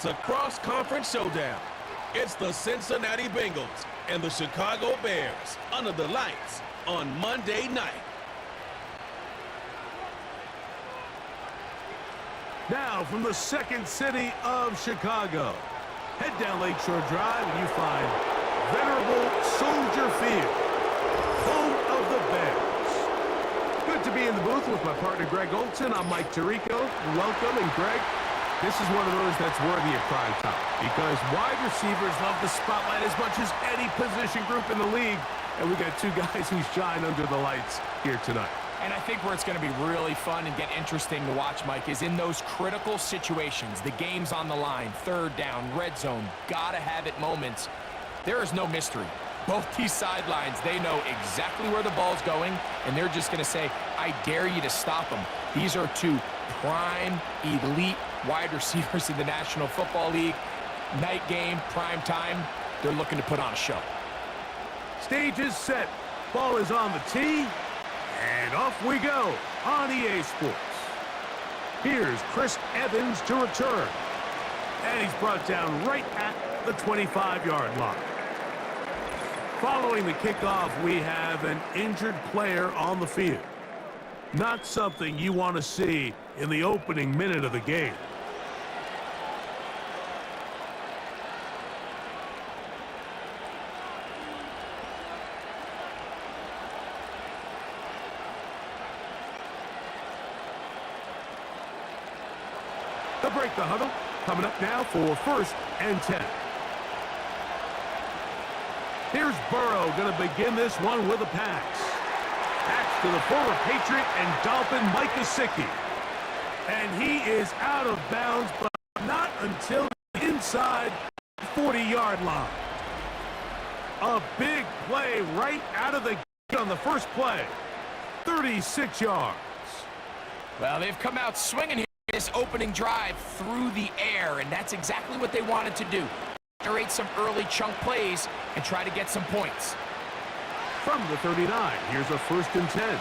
It's a cross-conference showdown. It's the Cincinnati Bengals and the Chicago Bears under the lights on Monday night. Now from the second city of Chicago, head down Lakeshore Drive and you find venerable Soldier Field, home of the Bears. Good to be in the booth with my partner Greg Olson. I'm Mike Tirico. Welcome, and Greg, this is one of those that's worthy of prime time because wide receivers love the spotlight as much as any position group in the league, and we got two guys who shine under the lights here tonight. And I think where it's going to be really fun and get interesting to watch, Mike, is in those critical situations. The game's on the line, third down, red zone, gotta have it moments. There is no mystery. Both these sidelines, they know exactly where the ball's going, and they're just going to say, I dare you to stop them. These are two prime, elite wide receivers in the National Football League. Night game, prime time, they're looking to put on a show. Stage is set. Ball is on the tee. And off we go on EA Sports. Here's Chris Evans to return. And he's brought down right at the 25-yard line. Following the kickoff, we have an injured player on the field. Not something you want to see in the opening minute of the game. They'll break the huddle. Coming up now for 1st and 10. Here's Burrow going to begin this one with a pass. Pass to the former Patriot and Dolphin Mike Gesicki. And he is out of bounds, but not until inside the 40-yard line. A big play right out of the gate on the first play. 36 yards. Well, they've come out swinging here this opening drive through the air, and that's exactly what they wanted to do. Generate some early chunk plays and try to get some points. From the 39, here's a 1st and 10.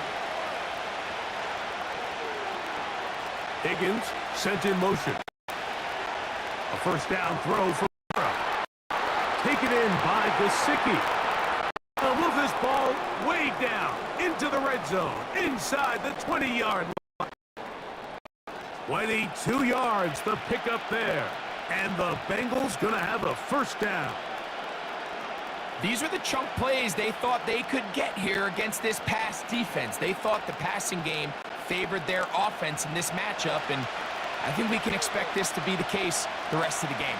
Higgins sent in motion. A first down throw for Burrow. Taken in by Gesicki. They'll move this ball way down into the red zone, inside the 20-yard line. 22 yards, the pickup there. And the Bengals going to have a first down. These are the chunk plays they thought they could get here against this pass defense. They thought the passing game favored their offense in this matchup, and I think we can expect this to be the case the rest of the game.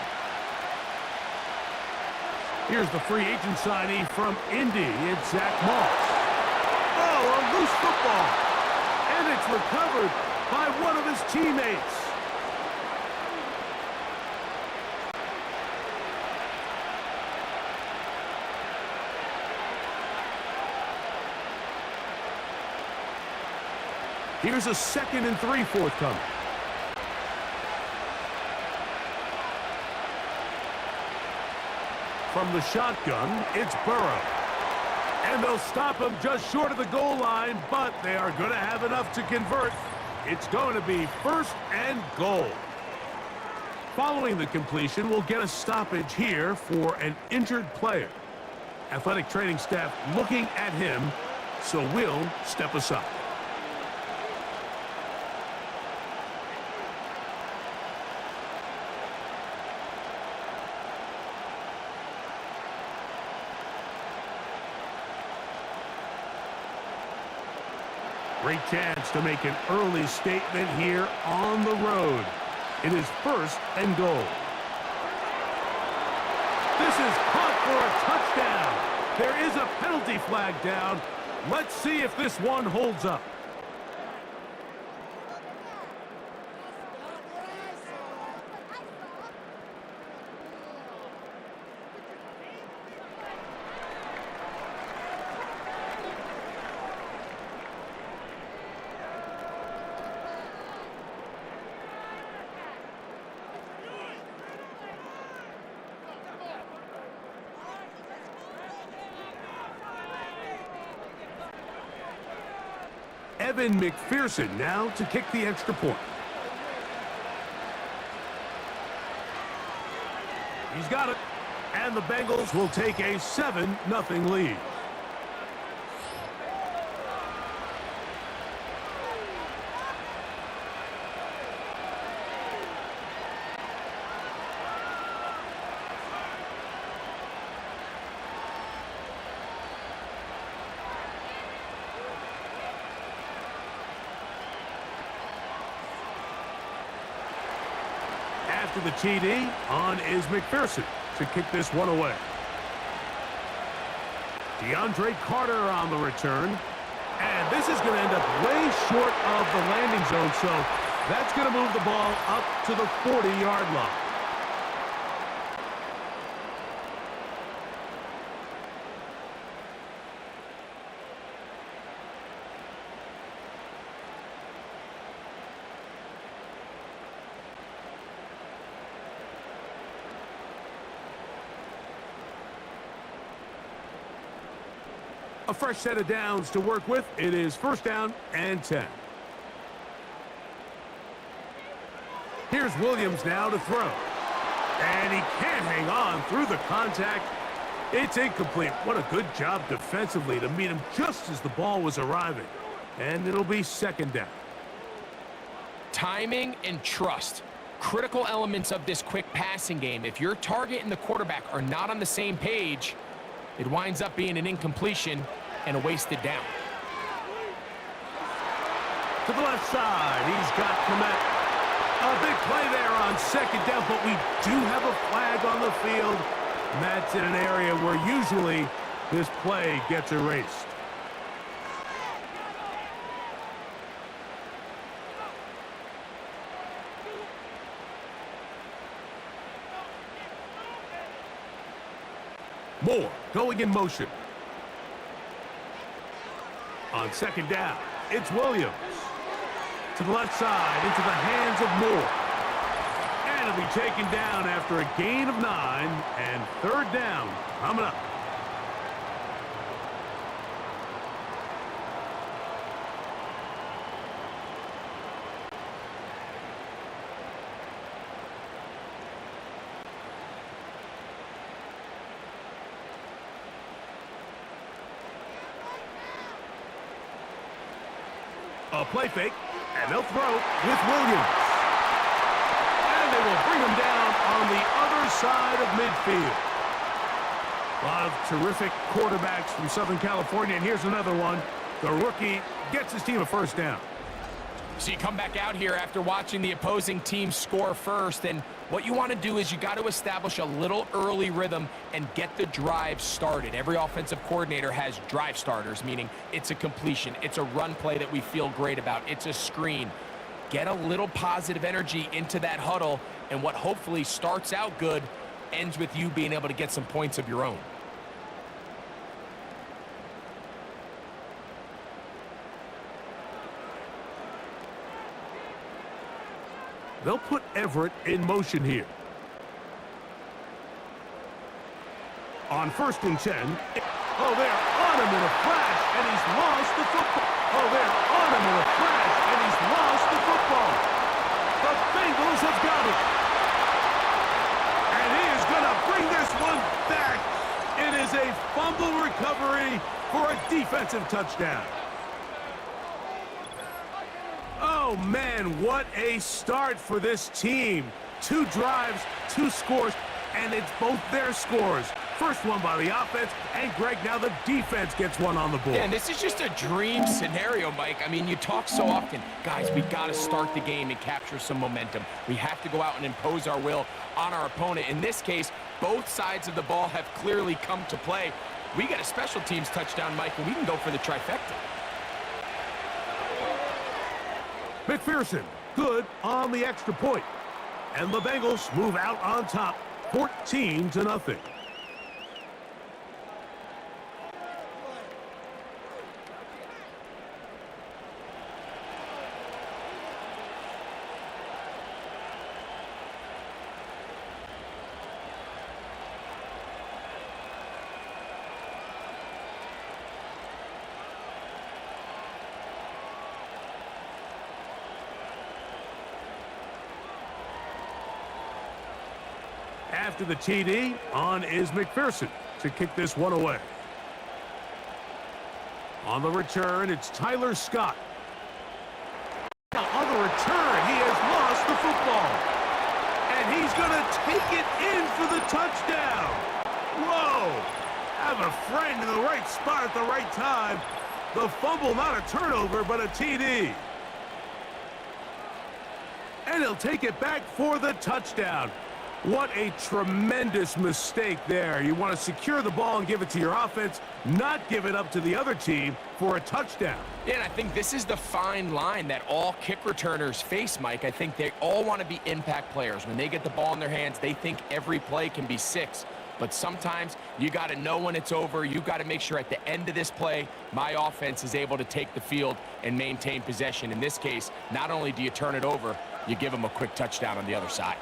Here's the free agent signee from Indy. It's Zach Moss. Oh, a loose football. And it's recovered by one of his teammates. Here's a 2nd and 3 forthcoming. From the shotgun, it's Burrow. And they'll stop him just short of the goal line, but they are going to have enough to convert. It's going to be 1st and goal. Following the completion, we'll get a stoppage here for an injured player. Athletic training staff looking at him, so we'll step aside. Great chance to make an early statement here on the road. It is 1st and goal. This is caught for a touchdown. There is a penalty flag down. Let's see if this one holds up. Evan McPherson now to kick the extra point. He's got it. And the Bengals will take a 7-0 lead. After the TD, on is McPherson to kick this one away. DeAndre Carter on the return. And this is going to end up way short of the landing zone, so that's going to move the ball up to the 40-yard line. A fresh set of downs to work with. It is 1st down and 10. Here's Williams now to throw. And he can't hang on through the contact. It's incomplete. What a good job defensively to meet him just as the ball was arriving. And it'll be 2nd down. Timing and trust. Critical elements of this quick passing game. If your target and the quarterback are not on the same page, it winds up being an incompletion and a wasted down. To the left side, he's got Clement. A big play there on 2nd down, but we do have a flag on the field. And that's in an area where usually this play gets erased. Moore going in motion. On 2nd down, it's Williams. To the left side, into the hands of Moore. And it'll be taken down after a gain of 9, and 3rd down coming up. A play fake, and they'll throw with Williams. And they will bring him down on the other side of midfield. A lot of terrific quarterbacks from Southern California, and here's another one. The rookie gets his team a 1st down. So you come back out here after watching the opposing team score first, and what you want to do is you got to establish a little early rhythm and get the drive started. Every offensive coordinator has drive starters, meaning it's a completion, it's a run play that we feel great about, it's a screen. Get a little positive energy into that huddle, and what hopefully starts out good ends with you being able to get some points of your own. They'll put Everett in motion here. On 1st and 10. Oh, they're on him in a flash, and he's lost the football. Oh, they're on him in a flash, and he's lost the football. The Bengals have got it. And he is going to bring this one back. It is a fumble recovery for a defensive touchdown. Oh, man, what a start for this team. 2 drives, 2 scores, and it's both their scores. First one by the offense, and Greg, now the defense gets one on the board. Yeah, and this is just a dream scenario, Mike. I mean, you talk so often, guys, we got to start the game and capture some momentum. We have to go out and impose our will on our opponent. In this case, both sides of the ball have clearly come to play. We get a special teams touchdown, Mike, and we can go for the trifecta. McPherson, good on the extra point. And the Bengals move out on top, 14-0. After the TD, on is McPherson to kick this one away. On the return, it's Tyler Scott. Now on the return, he has lost the football. And he's going to take it in for the touchdown. Whoa! Have a friend in the right spot at the right time. The fumble, not a turnover, but a TD. And he'll take it back for the touchdown. What a tremendous mistake there. You want to secure the ball and give it to your offense, not give it up to the other team for a touchdown. Yeah, and I think this is the fine line that all kick returners face, Mike. I think they all want to be impact players. When they get the ball in their hands, they think every play can be 6. But sometimes you got to know when it's over. You got to make sure at the end of this play, my offense is able to take the field and maintain possession. In this case, not only do you turn it over, you give them a quick touchdown on the other side.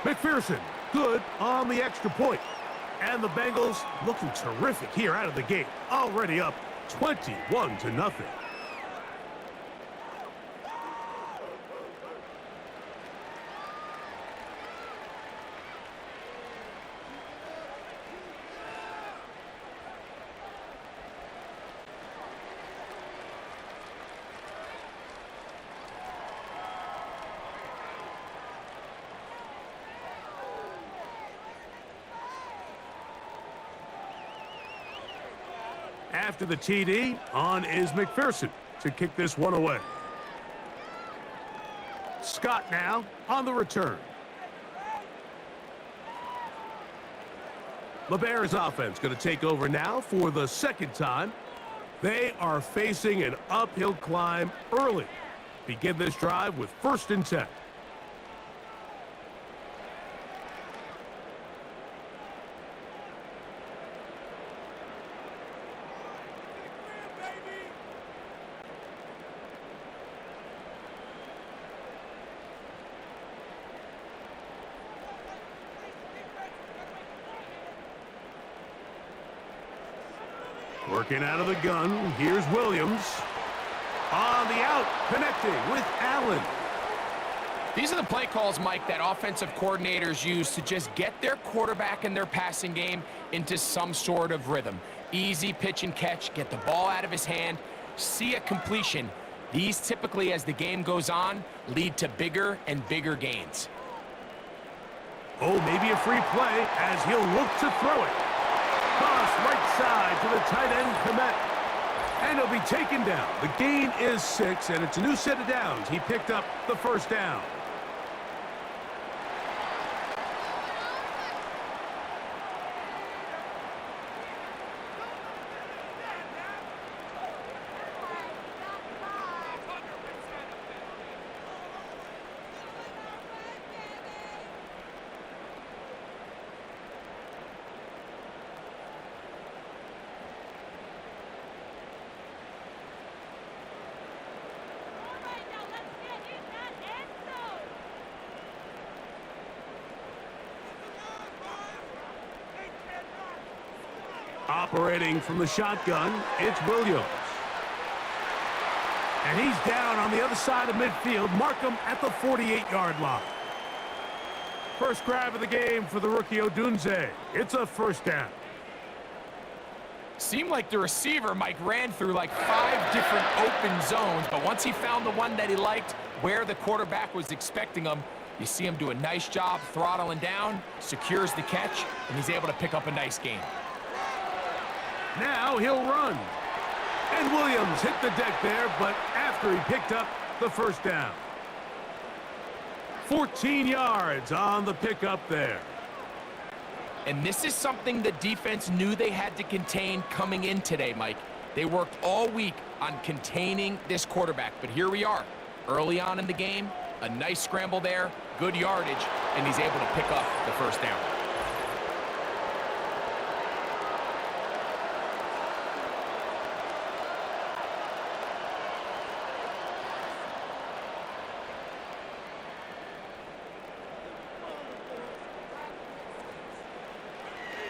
McPherson, good on the extra point. And the Bengals looking terrific here out of the gate. Already up 21-0. After the TD, on is McPherson to kick this one away. Scott now on the return. The Bears offense going to take over now for the second time. They are facing an uphill climb early. Begin this drive with 1st and 10. Working out of the gun, here's Williams. On the out, connecting with Allen. These are the play calls, Mike, that offensive coordinators use to just get their quarterback and their passing game into some sort of rhythm. Easy pitch and catch, get the ball out of his hand, see a completion. These typically, as the game goes on, lead to bigger and bigger gains. Oh, maybe a free play as he'll look to throw it. Cross right side to the tight end, Komet. And he'll be taken down. The gain is 6, and it's a new set of downs. He picked up the 1st down. Operating from the shotgun, it's Williams. And he's down on the other side of midfield. Mark him at the 48-yard line. First grab of the game for the rookie Odunze. It's a 1st down. Seemed like the receiver, Mike, ran through like 5 different open zones, but once he found the one that he liked, where the quarterback was expecting him, you see him do a nice job throttling down, secures the catch, and he's able to pick up a nice gain. Now he'll run. And Williams hit the deck there, but after he picked up the 1st down. 14 yards on the pickup there. And this is something the defense knew they had to contain coming in today, Mike. They worked all week on containing this quarterback, but here we are. Early on in the game, a nice scramble there, good yardage, and he's able to pick up the 1st down.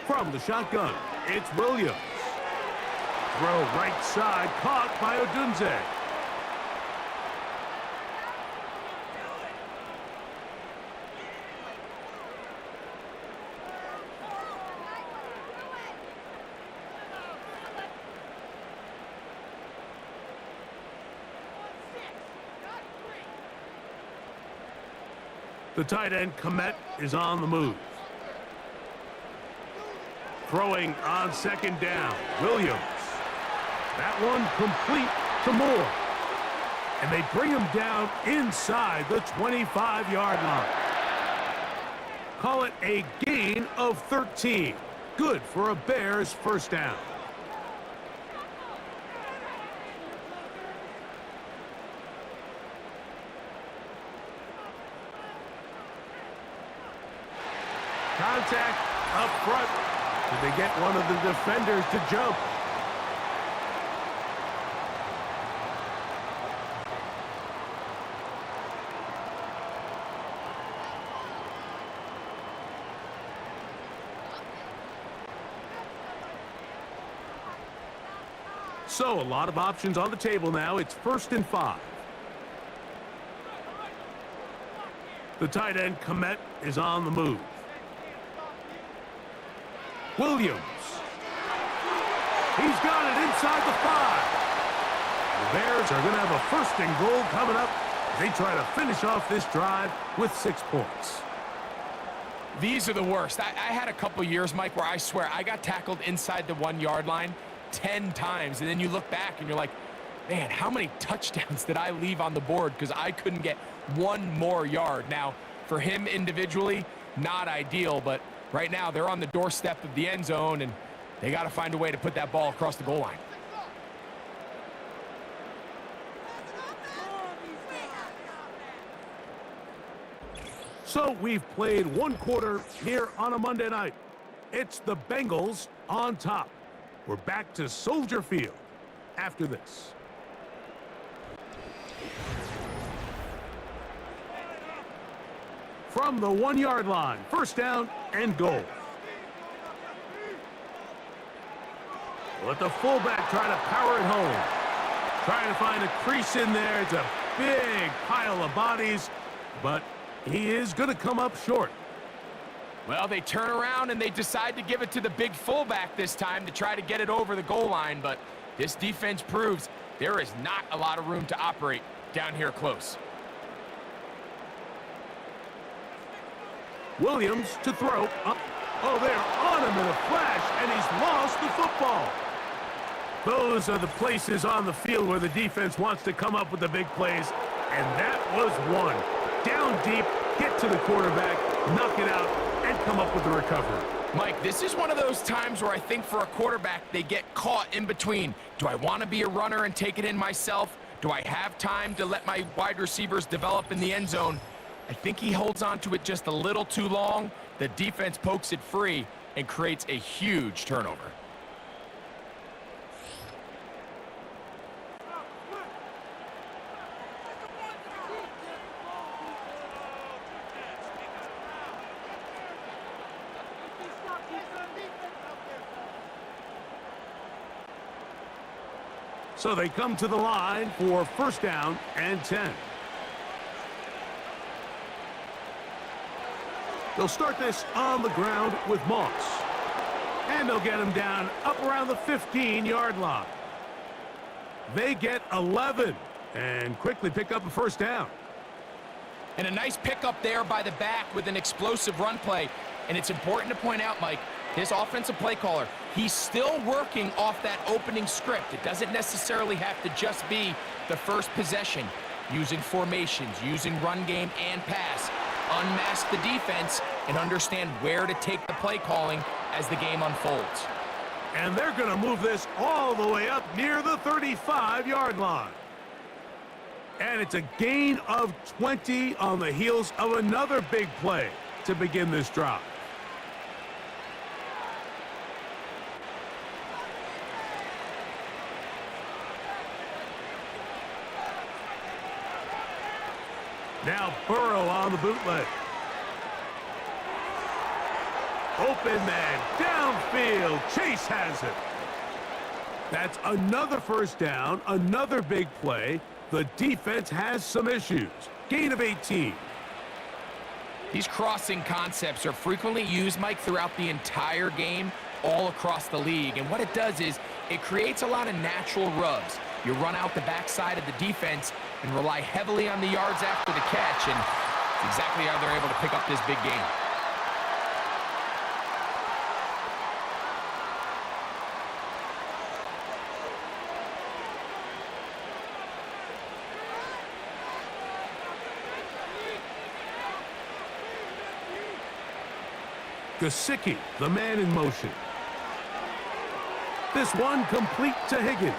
From the shotgun, it's Williams. Throw right side, caught by Odunze. The tight end, Komet, is on the move. Throwing on second down, Williams. That one complete to Moore. And they bring him down inside the 25-yard line. Call it a gain of 13. Good for a Bears first down. Contact up front. Did they get one of the defenders to jump? So, a lot of options on the table now. It's 1st and 5. The tight end, Komet, is on the move. Williams. He's got it inside the 5. The Bears are going to have a 1st and goal coming up as they try to finish off this drive with 6 points. These are the worst. I had a couple years, Mike, where I swear I got tackled inside the 1-yard line 10 times, and then you look back and you're like, man, how many touchdowns did I leave on the board because I couldn't get one more yard? Now, for him individually, not ideal, but right now they're on the doorstep of the end zone, and they got to find a way to put that ball across the goal line. So we've played 1 quarter here on a Monday night. It's the Bengals on top. We're back to Soldier Field after this. From the 1-yard line, 1st down and goal. Let the fullback try to power it home. Trying to find a crease in there. It's a big pile of bodies, but he is going to come up short. Well, they turn around and they decide to give it to the big fullback this time to try to get it over the goal line, but this defense proves there is not a lot of room to operate down here close. Williams to throw. Oh, they're on him in a flash, and he's lost the football. Those are the places on the field where the defense wants to come up with the big plays, and that was one. Down deep, get to the quarterback, knock it out, and come up with the recovery. Mike, this is one of those times where I think for a quarterback, they get caught in between. Do I want to be a runner and take it in myself? Do I have time to let my wide receivers develop in the end zone? I think he holds on to it just a little too long. The defense pokes it free and creates a huge turnover. So they come to the line for 1st down and 10. They'll start this on the ground with Moss. And they'll get him down up around the 15-yard line. They get 11 and quickly pick up a 1st down. And a nice pickup there by the back with an explosive run play. And it's important to point out, Mike, his offensive play caller, he's still working off that opening script. It doesn't necessarily have to just be the first possession. Using formations, using run game and pass. Unmask the defense and understand where to take the play calling as the game unfolds. And they're going to move this all the way up near the 35-yard line. And it's a gain of 20 on the heels of another big play to begin this drive. Now Burrow on the bootleg. Open man, downfield, Chase has it. That's another 1st down, another big play. The defense has some issues. Gain of 18. These crossing concepts are frequently used, Mike, throughout the entire game, all across the league. And what it does is it creates a lot of natural rubs. You run out the backside of the defense and rely heavily on the yards after the catch. And It's exactly how they're able to pick up this big game. Gesicki, the man in motion. This one complete to Higgins.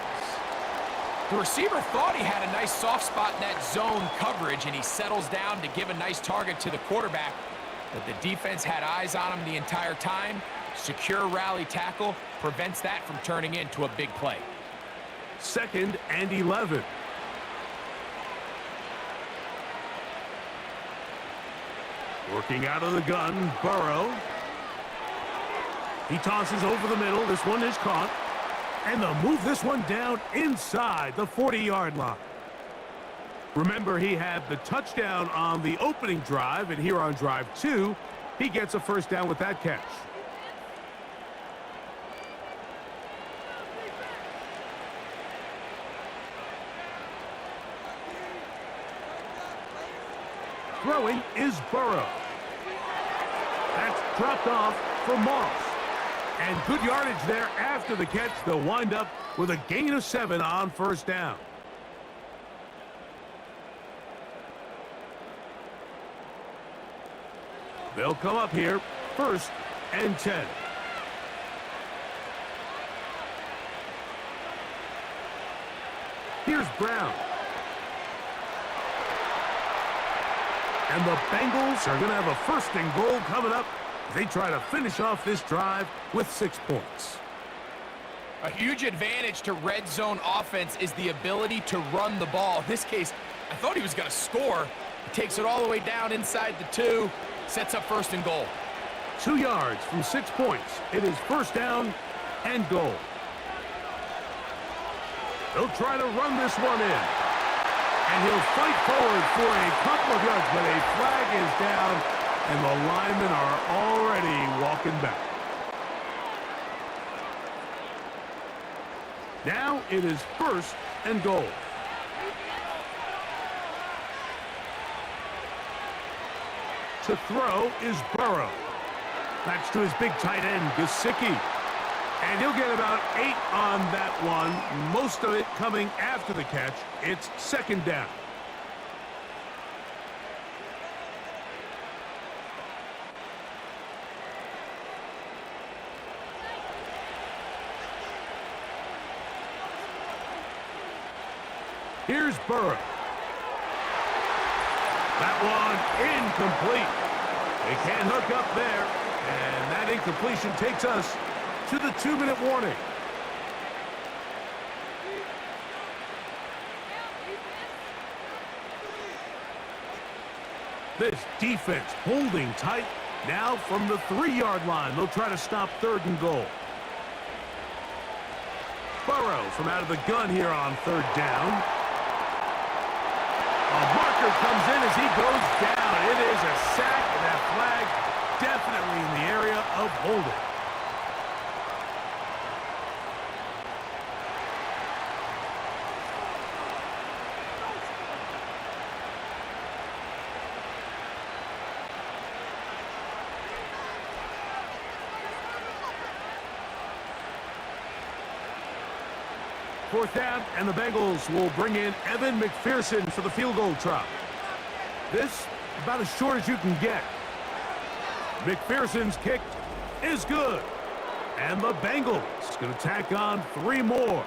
The receiver thought he had a nice soft spot in that zone coverage, and he settles down to give a nice target to the quarterback. But the defense had eyes on him the entire time. Secure rally tackle prevents that from turning into a big play. 2nd and 11. Working out of the gun, Burrow. He tosses over the middle. This one is caught. And they'll move this one down inside the 40-yard line. Remember, he had the touchdown on the opening drive, and here on drive 2, he gets a first down with that catch. Throwing is Burrow. That's dropped off for Moss. And good yardage there after the catch. They'll wind up with a gain of 7 on first down. They'll come up here, 1st and 10. Here's Brown. And the Bengals are going to have a 1st and goal coming up. They try to finish off this drive with 6 points. A huge advantage to red zone offense is the ability to run the ball. In this case, I thought he was going to score. He takes it all the way down inside the 2, sets up 1st and goal. 2 yards from 6 points. It is 1st down and goal. They'll try to run this one in. And he'll fight forward for a couple of yards, but a flag is down, and the linemen are already walking back. Now it is 1st and goal. To throw is Burrow. That's to his big tight end, Gesicki. And he'll get about 8 on that one, most of it coming after the catch. It's 2nd down. Here's Burrow. That one incomplete. They can't hook up there, and that incompletion takes us to the 2-minute warning. This defense holding tight. Now from the 3-yard line, they'll try to stop 3rd and goal. Burrow from out of the gun here on 3rd down. A marker comes in as he goes down. It is a sack, and that flag definitely in the area of holding. Fourth down, and the Bengals will bring in Evan McPherson for the field goal try. This, about as short as you can get. McPherson's kick is good. And the Bengals going to tack on 3 more,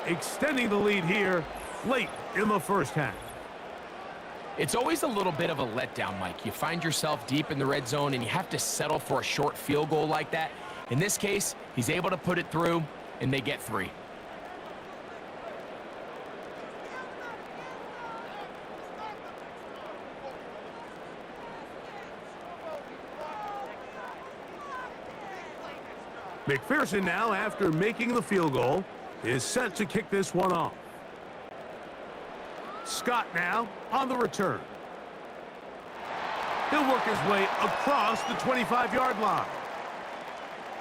extending the lead here late in the first half. It's always a little bit of a letdown, Mike. You find yourself deep in the red zone, and you have to settle for a short field goal like that. In this case, he's able to put it through, and they get 3. McPherson now, after making the field goal, is set to kick this one off. Scott now on the return. He'll work his way across the 25-yard line.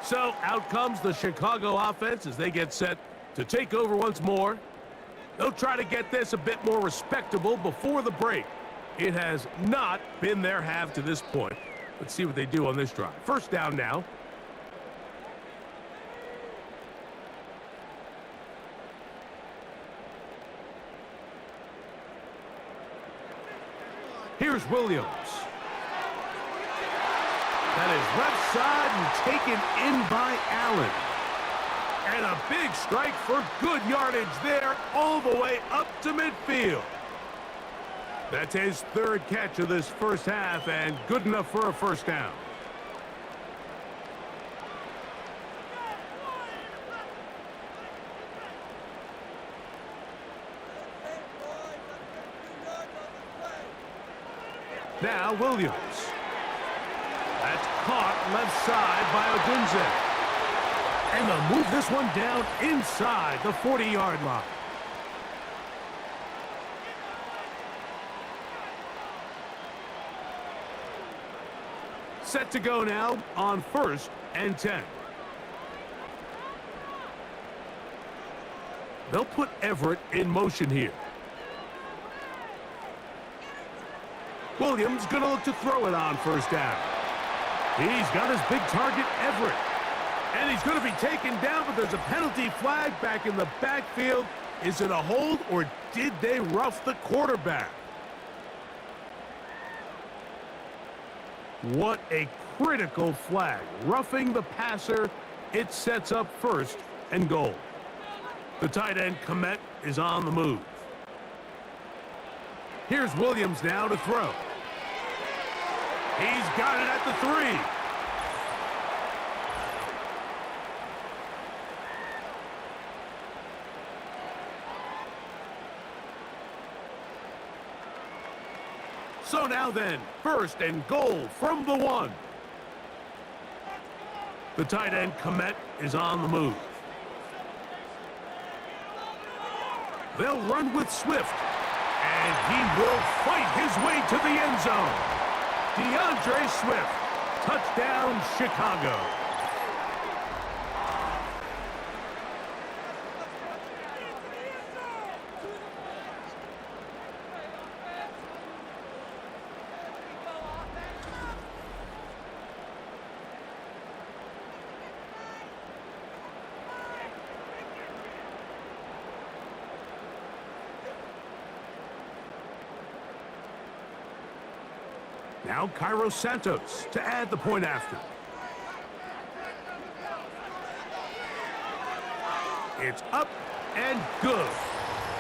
So out comes the Chicago offense as they get set to take over once more. They'll try to get this a bit more respectable before the break. It has not been their half to this point. Let's see what they do on this drive. First down now. Here's Williams. That is left side and taken in by Allen. And a big strike for good yardage there all the way up to midfield. That's his third catch of this first half and good enough for a first down. Now Williams. That's caught left side by Odunze. And they'll move this one down inside the 40-yard line. Set to go now on 1st and 10. They'll put Everett in motion here. Williams going to look to throw it on first down. He's got his big target, Everett. And he's going to be taken down, but there's a penalty flag back in the backfield. Is it a hold, or did they rough the quarterback? What a critical flag. Roughing the passer, it sets up 1st and goal. The tight end, Komet, is on the move. Here's Williams now to throw. He's got it at the 3. So now then, 1st and goal from the 1. The tight end, Komet, is on the move. They'll run with Swift. And he will fight his way to the end zone. DeAndre Swift, touchdown Chicago. Now Cairo Santos to add the point after. It's up and good.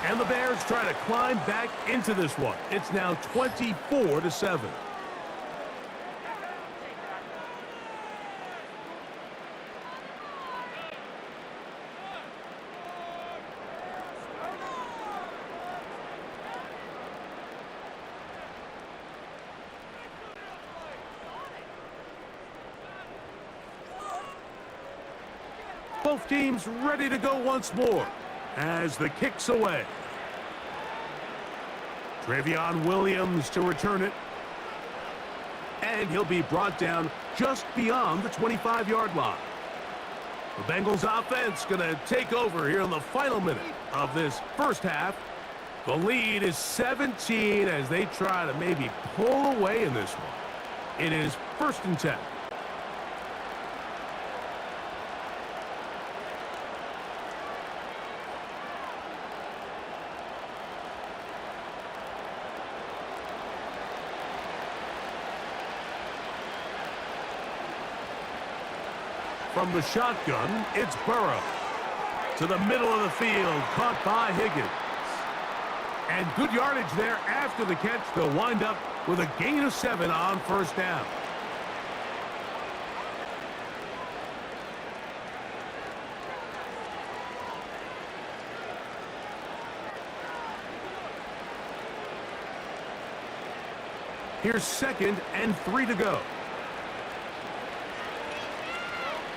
And the Bears try to climb back into this one. It's now 24-7. Both teams ready to go once more as the kick's away. Travion Williams to return it. And he'll be brought down just beyond the 25-yard line. The Bengals offense going to take over here in the final minute of this first half. The lead is 17 as they try to maybe pull away in this one. It is 1st and 10. From the shotgun, it's Burrow. To the middle of the field, caught by Higgins. And good yardage there after the catch. They'll wind up with a gain of 7 on first down. Here's 2nd and 3 to go.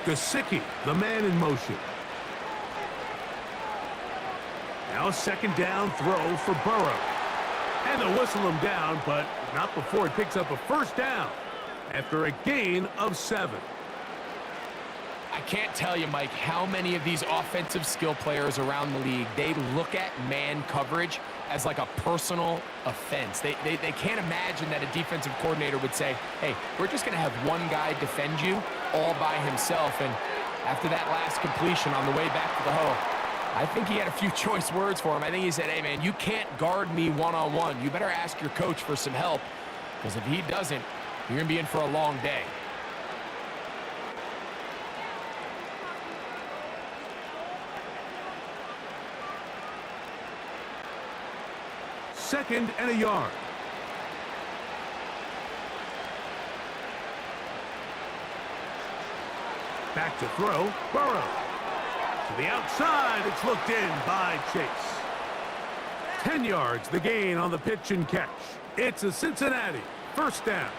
Gesicki, the man in motion. Now a 2nd down throw for Burrow. And they'll whistle him down, but not before he picks up a first down after a gain of 7. I can't tell you, Mike, how many of these offensive skill players around the league, they look at man coverage as like a personal offense. They can't imagine that a defensive coordinator would say, hey, we're just going to have one guy defend you all by himself. And after that last completion on the way back to the hole, I think he had a few choice words for him. I think he said, hey, man, you can't guard me one-on-one. You better ask your coach for some help, because if he doesn't, you're going to be in for a long day. Second and a yard. Back to throw, Burrow. To the outside, it's looked in by Chase. 10 yards, the gain on the pitch and catch. It's a Cincinnati first down.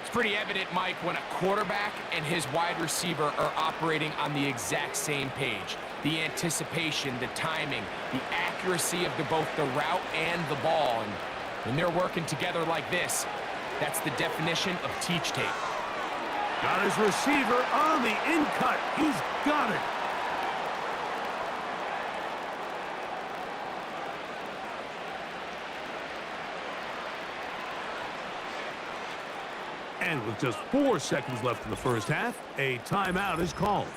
It's pretty evident, Mike, when a quarterback and his wide receiver are operating on the exact same page. The anticipation, the timing, the accuracy of both the route and the ball. And when they're working together like this, that's the definition of teach tape. Got his receiver on the in-cut. He's got it. And with just 4 seconds left in the first half, a timeout is called.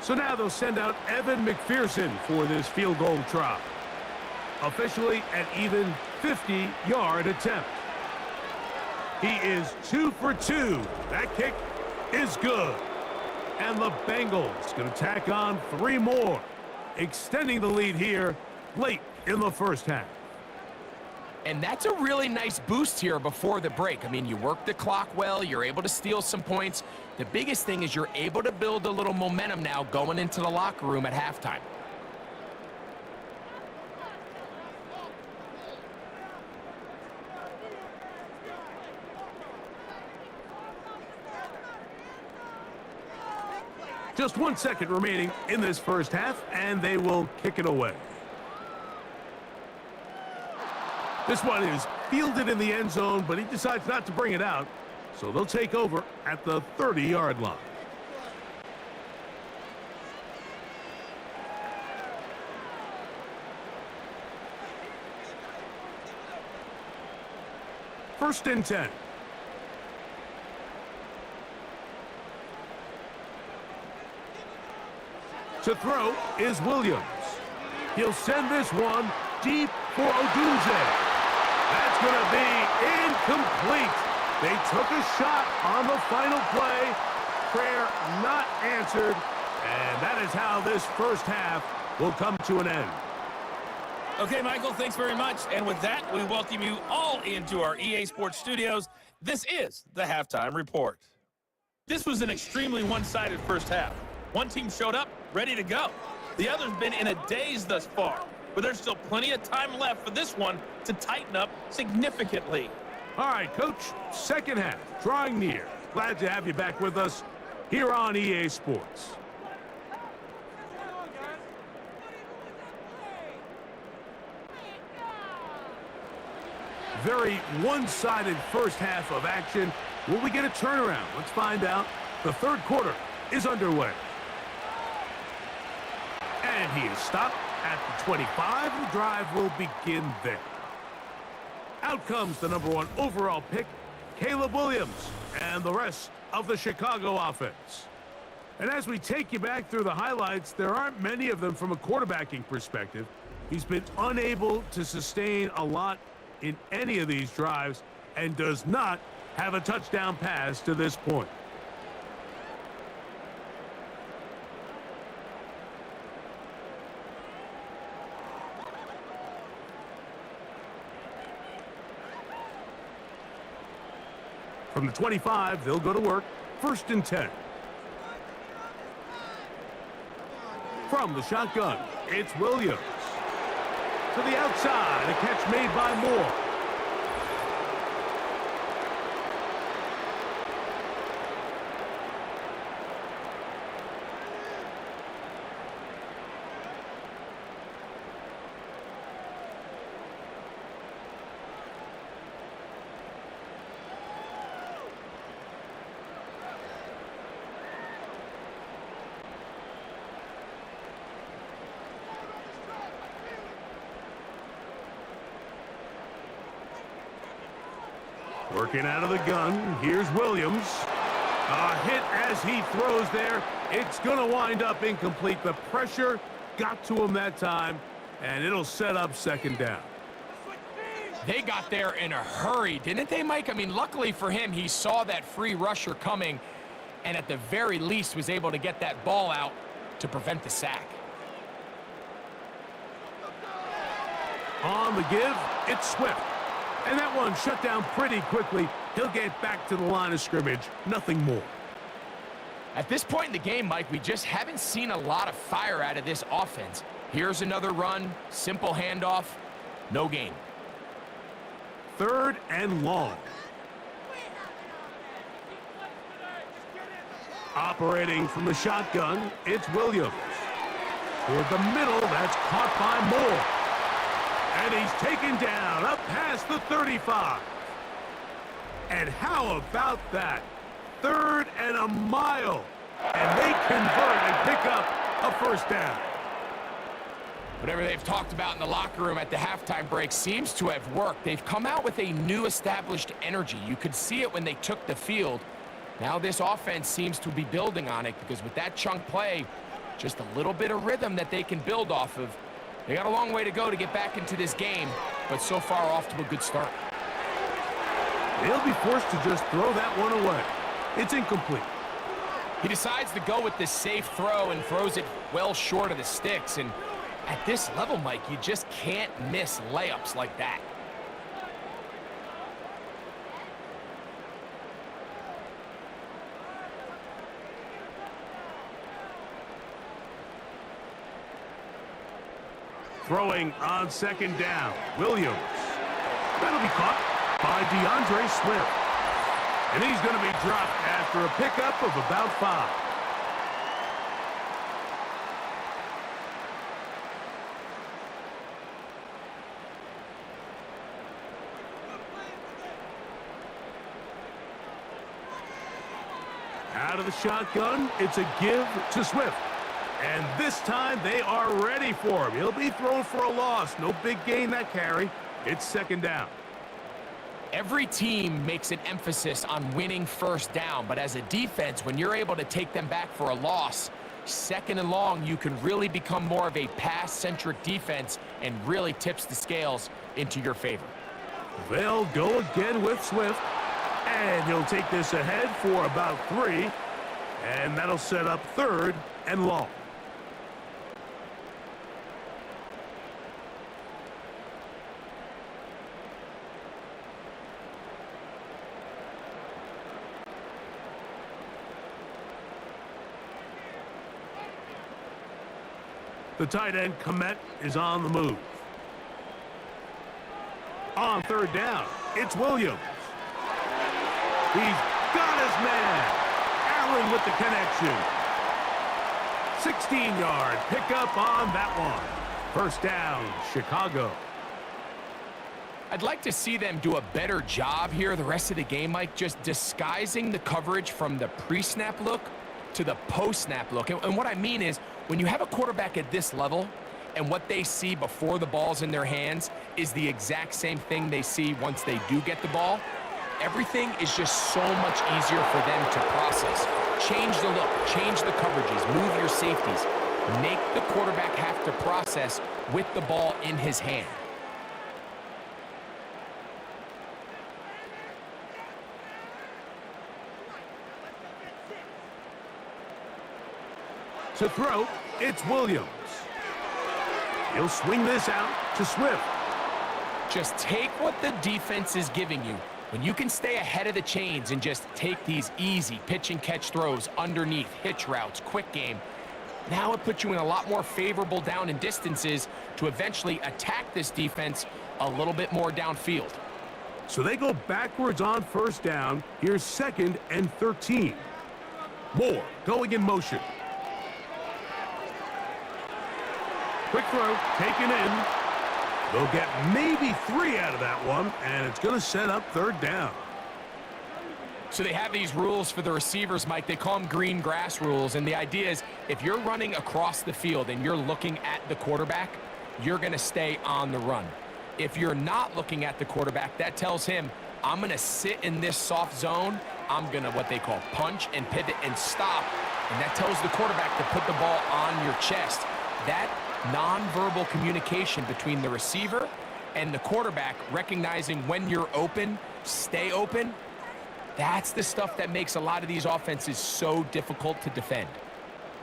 So now they'll send out Evan McPherson for this field goal try. Officially an even 50-yard attempt. He is 2 for 2. That kick is good. And the Bengals going to tack on 3 more, extending the lead here late in the first half. And that's a really nice boost here before the break. I mean, you work the clock well, you're able to steal some points. The biggest thing is you're able to build a little momentum now going into the locker room at halftime. Just 1 second remaining in this first half, and they will kick it away. This one is fielded in the end zone, but he decides not to bring it out, so they'll take over at the 30-yard line. First and 10. To throw is Williams. He'll send this one deep for Odunze. That's going to be incomplete. They took a shot on the final play. Prayer not answered. And that is how this first half will come to an end. Okay, Michael, thanks very much. And with that, we welcome you all into our EA Sports studios. This is the Halftime Report. This was an extremely one-sided first half. One team showed up, ready to go. The other's been in a daze thus far, but there's still plenty of time left for this one to tighten up significantly. All right, Coach, second half, drawing near. Glad to have you back with us here on EA Sports. Very one-sided first half of action. Will we get a turnaround? Let's find out. The third quarter is underway. And he is stopped at the 25. The drive will begin there. Out comes the #1 overall pick, Caleb Williams, and the rest of the Chicago offense. And as we take you back through the highlights, there aren't many of them from a quarterbacking perspective. He's been unable to sustain a lot in any of these drives and does not have a touchdown pass to this point. From the 25, they'll go to work. First and 10. From the shotgun, it's Williams. To the outside, a catch made by Moore. Working out of the gun. Here's Williams. A hit as he throws there. It's going to wind up incomplete. The pressure got to him that time, and it'll set up second down. They got there in a hurry, didn't they, Mike? I mean, luckily for him, he saw that free rusher coming and at the very least was able to get that ball out to prevent the sack. On the give, it's Swift. And that one shut down pretty quickly. He'll get back to the line of scrimmage. Nothing more. At this point in the game, Mike, we just haven't seen a lot of fire out of this offense. Here's another run, simple handoff, no gain. 3rd and long. Operating from the shotgun, it's Williams. Toward the middle, that's caught by Moore. And he's taken down up past the 35. And how about that? 3rd and a mile. And they convert and pick up a first down. Whatever they've talked about in the locker room at the halftime break seems to have worked. They've come out with a new established energy. You could see it when they took the field. Now this offense seems to be building on it because with that chunk play, just a little bit of rhythm that they can build off of. They got a long way to go to get back into this game, but so far off to a good start. They'll be forced to just throw that one away. It's incomplete. He decides to go with this safe throw and throws it well short of the sticks. And at this level, Mike, you just can't miss layups like that. Throwing on second down, Williams. That'll be caught by DeAndre Swift. And he's going to be dropped after a pickup of about 5. Out of the shotgun, it's a give to Swift. And this time they are ready for him. He'll be thrown for a loss. No big gain that carry. It's second down. Every team makes an emphasis on winning first down, but as a defense, when you're able to take them back for a loss, 2nd and long, you can really become more of a pass-centric defense and really tips the scales into your favor. They'll go again with Swift, and he'll take this ahead for about 3, and that'll set up 3rd and long. The tight end, Komet, is on the move. On 3rd down, it's Williams. He's got his man. Allen with the connection. 16-yard pickup on that one. First down, Chicago. I'd like to see them do a better job here the rest of the game, Mike, just disguising the coverage from the pre-snap look to the post-snap look. And what I mean is, when you have a quarterback at this level and what they see before the ball's in their hands is the exact same thing they see once they do get the ball, everything is just so much easier for them to process. Change the look, change the coverages, move your safeties. Make the quarterback have to process with the ball in his hand. To throw, it's Williams. He'll swing this out to Swift. Just take what the defense is giving you. When you can stay ahead of the chains and just take these easy pitch and catch throws underneath, hitch routes, quick game, now it puts you in a lot more favorable down and distances to eventually attack this defense a little bit more downfield. So they go backwards on first down. Here's 2nd and 13. Moore going in motion. Quick throw, taken in. They'll get maybe 3 out of that one, and it's going to set up 3rd down. So they have these rules for the receivers, Mike. They call them green grass rules, and the idea is if you're running across the field and you're looking at the quarterback, you're going to stay on the run. If you're not looking at the quarterback, that tells him I'm going to sit in this soft zone. I'm going to what they call punch and pivot and stop. And that tells the quarterback to put the ball on your chest. That nonverbal communication between the receiver and the quarterback, recognizing when you're open, stay open, that's the stuff that makes a lot of these offenses so difficult to defend.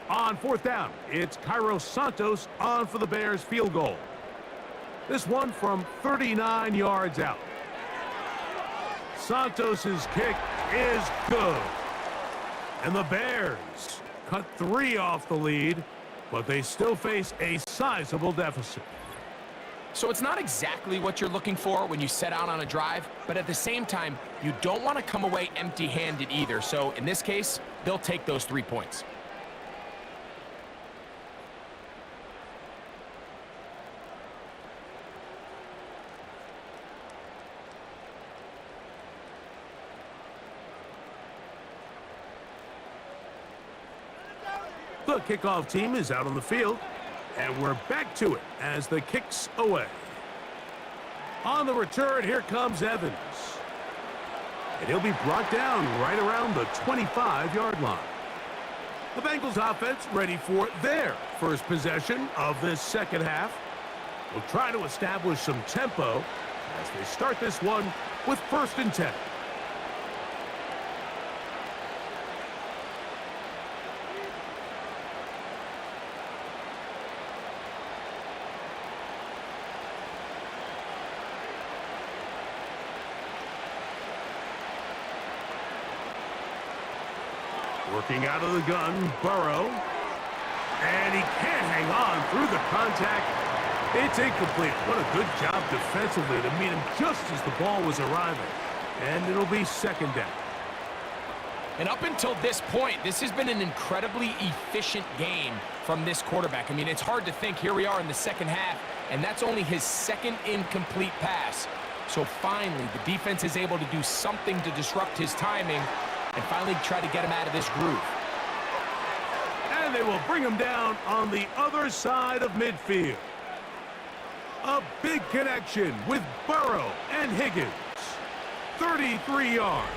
On fourth down, it's Cairo Santos on for the Bears field goal. This one from 39 yards out. Santos's kick is good. And the Bears cut 3 off the lead, but they still face a sizable deficit. So it's not exactly what you're looking for when you set out on a drive, but at the same time, you don't want to come away empty-handed either. So in this case, they'll take those 3 points. The kickoff team is out on the field, and we're back to it as the kick's away. On the return, here comes Evans. And he'll be brought down right around the 25-yard line. The Bengals offense ready for their first possession of this second half. Will try to establish some tempo as they start this one with 1st and 10. Working out of the gun, Burrow. And he can't hang on through the contact. It's incomplete. What a good job defensively to meet him just as the ball was arriving. And it'll be 2nd down. And up until this point, this has been an incredibly efficient game from this quarterback. I mean, it's hard to think. Here we are in the second half, and that's only his 2nd incomplete pass. So finally, the defense is able to do something to disrupt his timing and finally try to get him out of this groove. And they will bring him down on the other side of midfield. A big connection with Burrow and Higgins. 33 yards.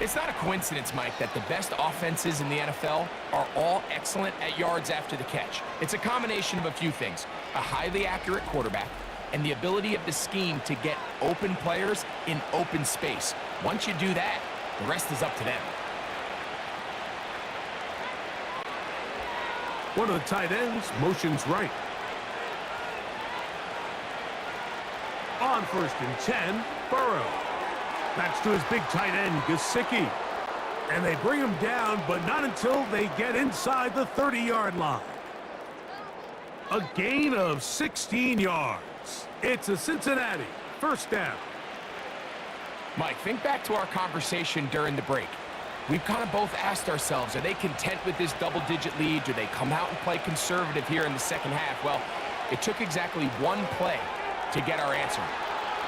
It's not a coincidence, Mike, that the best offenses in the NFL are all excellent at yards after the catch. It's a combination of a few things. A highly accurate quarterback and the ability of the scheme to get open players in open space. Once you do that, the rest is up to them. One of the tight ends motions right. On 1st and 10, Burrow. Backs to his big tight end, Gesicki. And they bring him down, but not until they get inside the 30-yard line. A gain of 16 yards. It's a Cincinnati 1st down. Mike, think back to our conversation during the break. We've kind of both asked ourselves, are they content with this double-digit lead? Do they come out and play conservative here in the second half? Well, it took exactly one play to get our answer.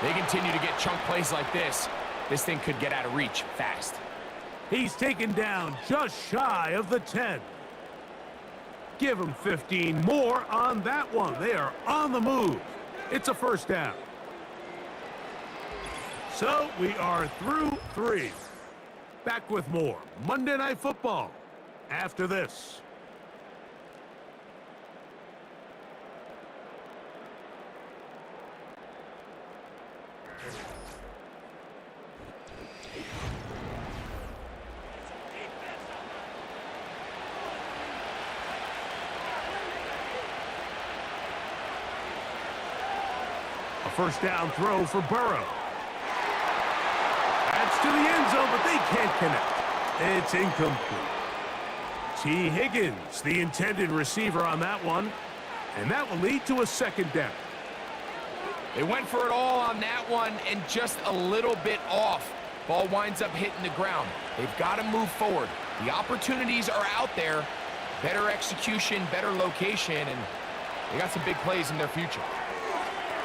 They continue to get chunk plays like this. This thing could get out of reach fast. He's taken down just shy of the 10. Give him 15 more on that one. They are on the move. It's a 1st down. So we are through 3. Back with more Monday Night Football after this. A 1st down throw for Burrow. That's to the end zone, but they can't connect. It's incomplete. T. Higgins, the intended receiver on that one. And that will lead to a 2nd down. They went for it all on that one and just a little bit off. Ball winds up hitting the ground. They've got to move forward. The opportunities are out there. Better execution, better location, and they got some big plays in their future.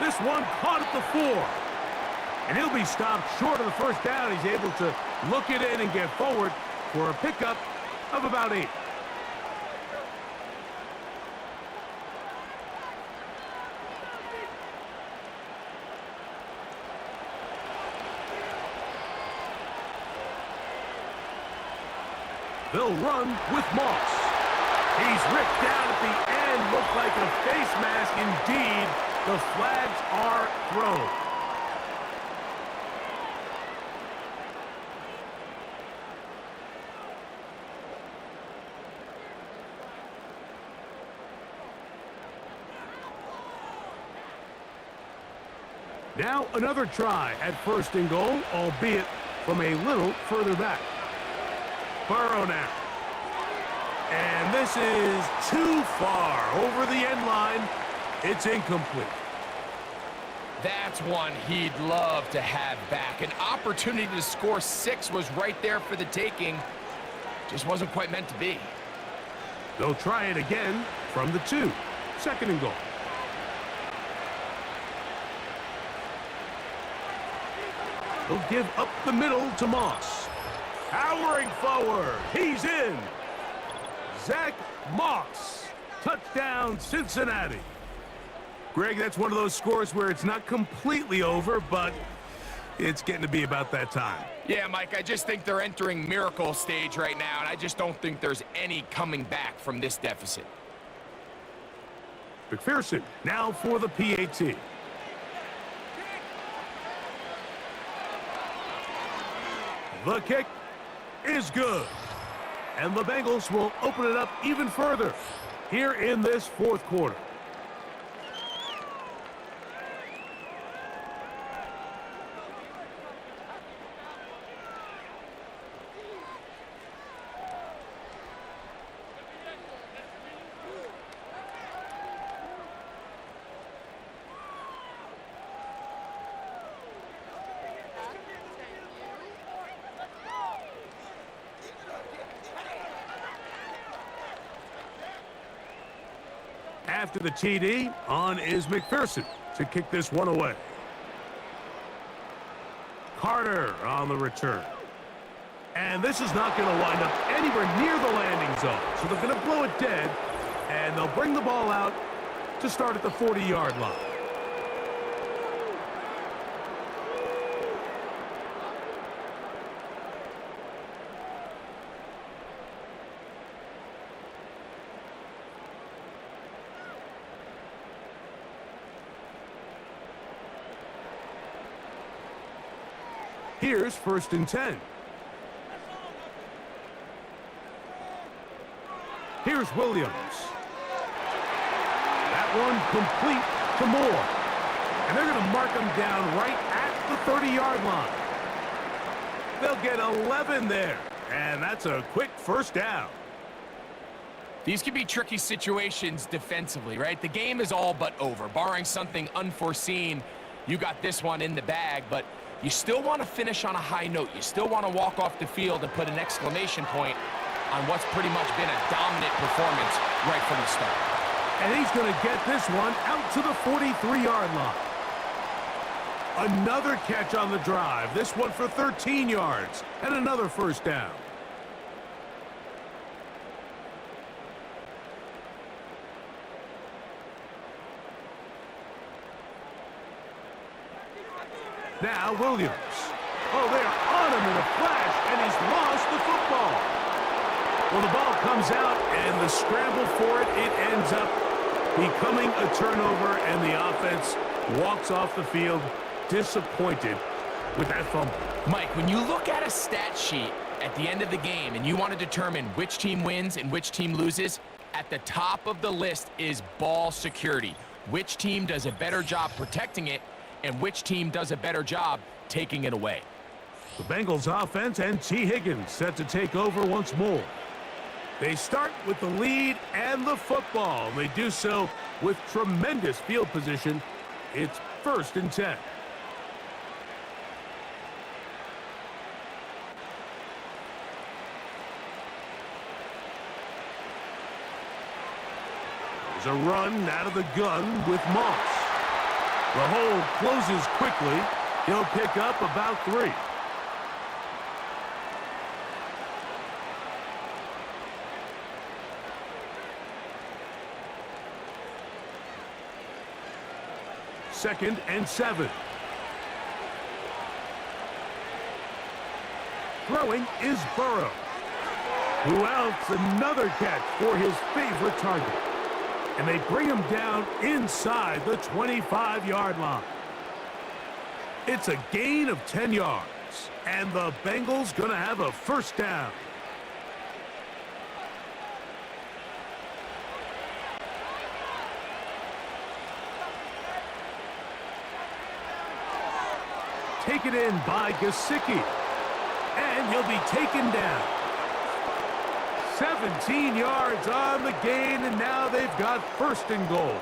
This one caught at the 4. And he'll be stopped short of the 1st down. He's able to look it in and get forward for a pickup of about 8. They'll run with Moss. He's ripped down at the end. Looked like a face mask indeed. The flags are thrown. Now another try at 1st and goal, albeit from a little further back. Burrow now. And this is too far over the end line. It's incomplete. That's one he'd love to have back. An opportunity to score 6 was right there for the taking. Just wasn't quite meant to be. They'll try it again from the 2. 2nd and goal. He'll give up the middle to Moss. Powering forward. He's in. Zach Moss. Touchdown, Cincinnati. Greg, that's one of those scores where it's not completely over, but it's getting to be about that time. Yeah, Mike, I just think they're entering miracle stage right now, and I just don't think there's any coming back from this deficit. McPherson now for the PAT. The kick is good. And the Bengals will open it up even further here in this 4th quarter. After the TD, on is McPherson to kick this one away. Carter on the return. And this is not going to wind up anywhere near the landing zone. So they're going to blow it dead, and they'll bring the ball out to start at the 40-yard line. Here's 1st and 10. Here's Williams. That one complete to Moore. And they're going to mark him down right at the 30-yard line. They'll get 11 there. And that's a quick 1st down. These can be tricky situations defensively, right? The game is all but over. Barring something unforeseen, you got this one in the bag, but you still want to finish on a high note. You still want to walk off the field and put an exclamation point on what's pretty much been a dominant performance right from the start. And he's going to get this one out to the 43-yard line. Another catch on the drive. This one for 13 yards and another 1st down. Now Williams. Oh, they are on him in a flash, and he's lost the football. Well, the ball comes out, and the scramble for it, it ends up becoming a turnover, and the offense walks off the field disappointed with that fumble. Mike, when you look at a stat sheet at the end of the game and you want to determine which team wins and which team loses, at the top of the list is ball security. Which team does a better job protecting it, and which team does a better job taking it away. The Bengals offense and T. Higgins set to take over once more. They start with the lead and the football. They do so with tremendous field position. It's 1st and 10. There's a run out of the gun with Moss. The hole closes quickly. He'll pick up about 3. Second and 7. Throwing is Burrow. Who else? Another catch for his favorite target. And they bring him down inside the 25-yard line. It's a gain of 10 yards. And the Bengals going to have a first down. Taken in by Gesicki. And he'll be taken down. 17 yards on the gain, and now they've got first and goal.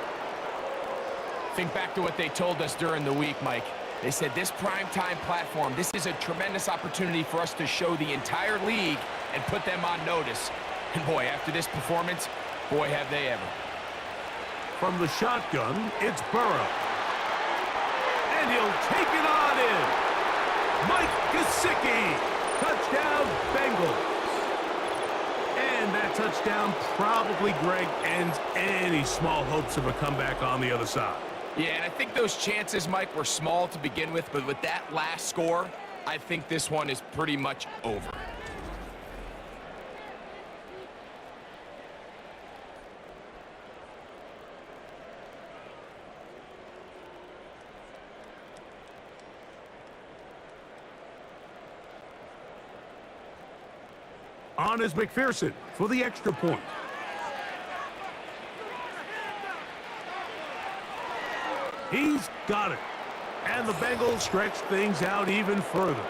Think back to what they told us during the week, Mike. They said this primetime platform, this is a tremendous opportunity for us to show the entire league and put them on notice. And boy, after this performance, boy, have they ever. From the shotgun, it's Burrow. And he'll take it on in. Mike Gesicki. Touchdown, Bengals. And that touchdown probably, Greg, ends any small hopes of a comeback on the other side. Yeah, and I think those chances, Mike, were small to begin with, but with that last score, I think this one is pretty much over. On is McPherson for the extra point. He's got it. And the Bengals stretch things out even further.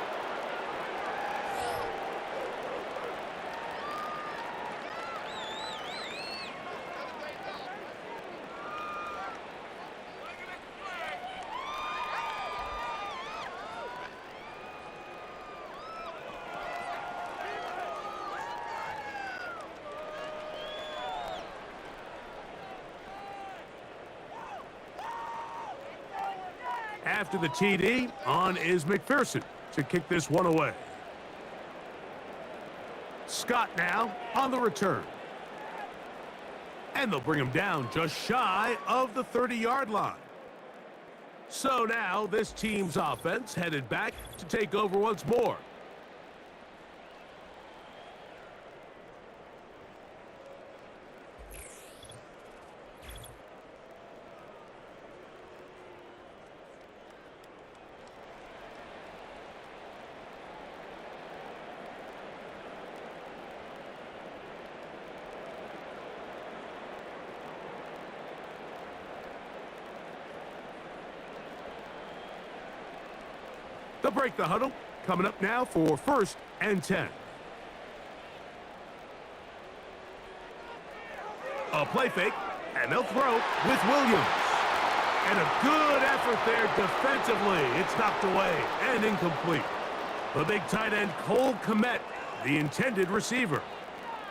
After the TD, on is McPherson to kick this one away. Scott now on the return. And they'll bring him down just shy of the 30-yard line. So now this team's offense headed back to take over once more. They'll break the huddle. Coming up now for 1st and 10. A play fake, and they'll throw with Williams. And a good effort there defensively. It's knocked away and incomplete. The big tight end, Cole Kmet, the intended receiver.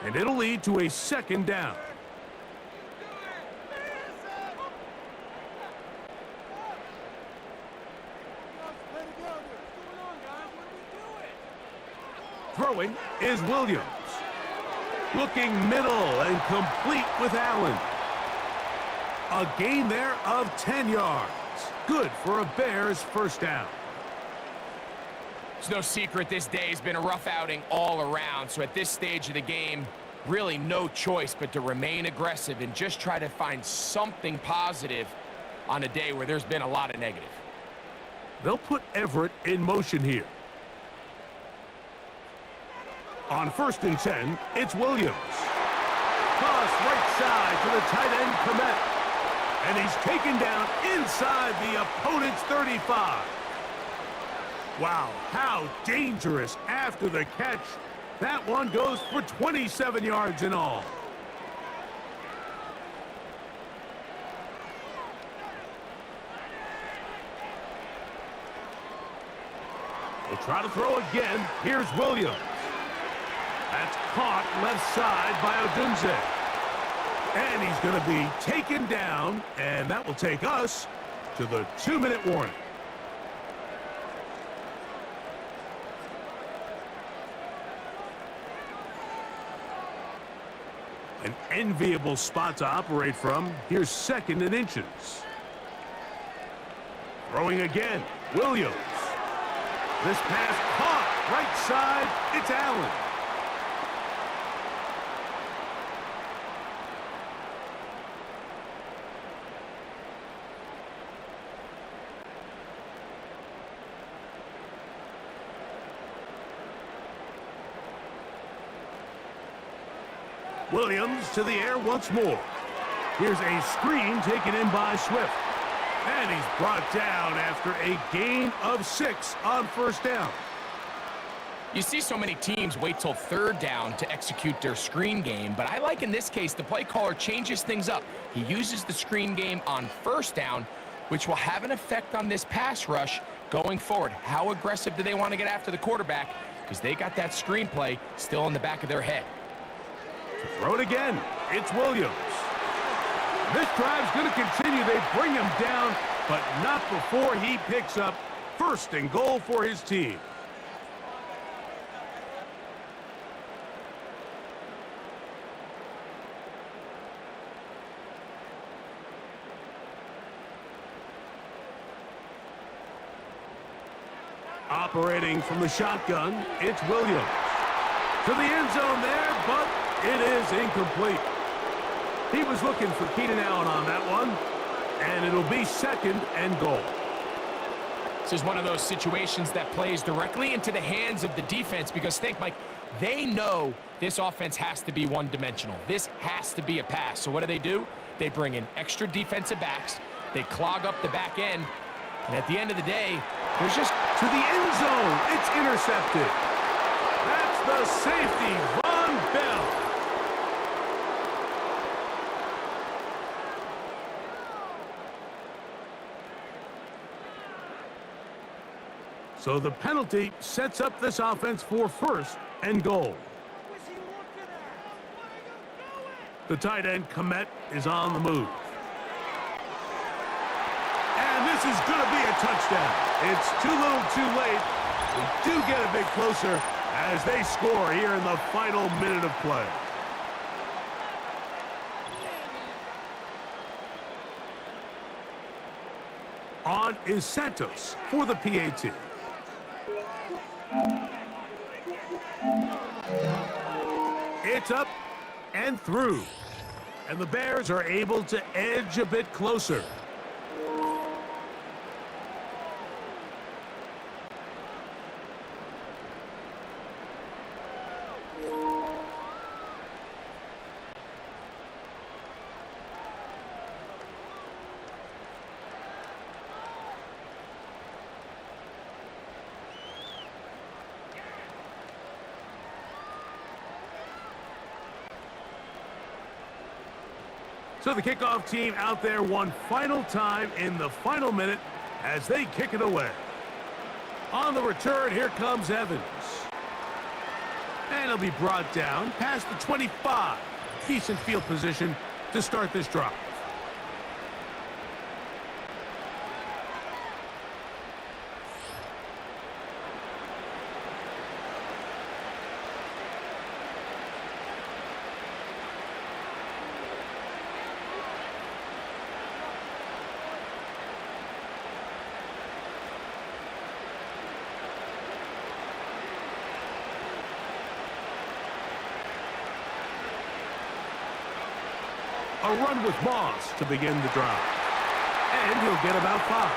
And it'll lead to a 2nd down. Throwing is Williams. Looking middle and complete with Allen. A gain there of 10 yards. Good for a Bears first down. It's no secret this day has been a rough outing all around, so at this stage of the game, really no choice but to remain aggressive and just try to find something positive on a day where there's been a lot of negative. They'll put Everett in motion here. On 1st and 10, it's Williams. Toss right side to the tight end, Kmet. And he's taken down inside the opponent's 35. Wow, how dangerous after the catch. That one goes for 27 yards in all. They try to throw again. Here's Williams. That's caught left side by Odunze. And he's going to be taken down, and that will take us to the 2-minute warning. An enviable spot to operate from. Here's 2nd and inches. Throwing again, Williams. This pass caught right side, it's Allen. Williams to the air once more. Here's a screen taken in by Swift. And he's brought down after a gain of 6 on first down. You see so many teams wait till third down to execute their screen game, but I like in this case the play caller changes things up. He uses the screen game on first down, which will have an effect on this pass rush going forward. How aggressive do they want to get after the quarterback? Because they got that screen play still in the back of their head. Throw it again. It's Williams. This drive's going to continue. They bring him down, but not before he picks up first and goal for his team. Operating from the shotgun, it's Williams. To the end zone there, but it is incomplete. He was looking for Keenan Allen on that one, and it'll be second and goal. This is one of those situations that plays directly into the hands of the defense because think, Mike, they know this offense has to be one-dimensional. This has to be a pass. So what do? They bring in extra defensive backs. They clog up the back end. And at the end of the day, there's just to the end zone. It's intercepted. That's the safety, Von Bell. So the penalty sets up this offense for first and goal. The tight end, Komet, is on the move. And this is going to be a touchdown. It's too little too late. We do get a bit closer as they score here in the final minute of play. On is Santos for the PAT. It's up and through. And the Bears are able to edge a bit closer. So the kickoff team out there one final time in the final minute as they kick it away. On the return, here comes Evans. And he'll be brought down past the 25. Decent field position to start this drive. A run with Moss to begin the drive. And he'll get about 5.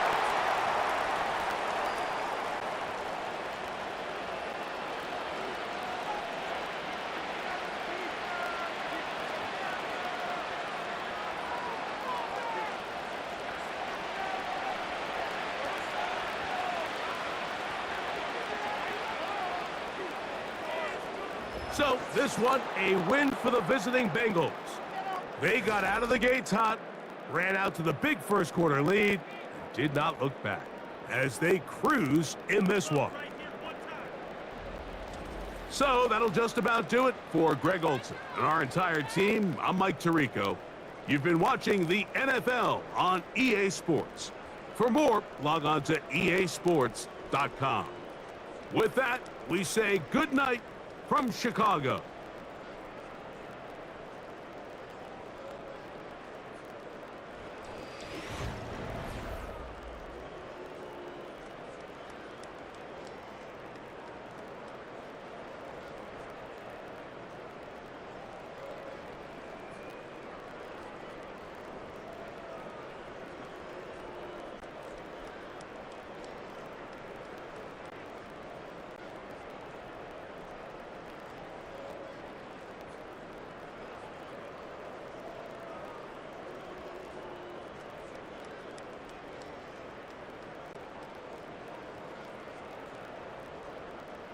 So this one, a win for the visiting Bengals. They got out of the gates hot, ran out to the big first quarter lead, and did not look back as they cruise in this one. So that'll just about do it for Greg Olson and our entire team. I'm Mike Tirico. You've been watching the NFL on EA Sports. For more, log on to easports.com. With that, we say good night from Chicago.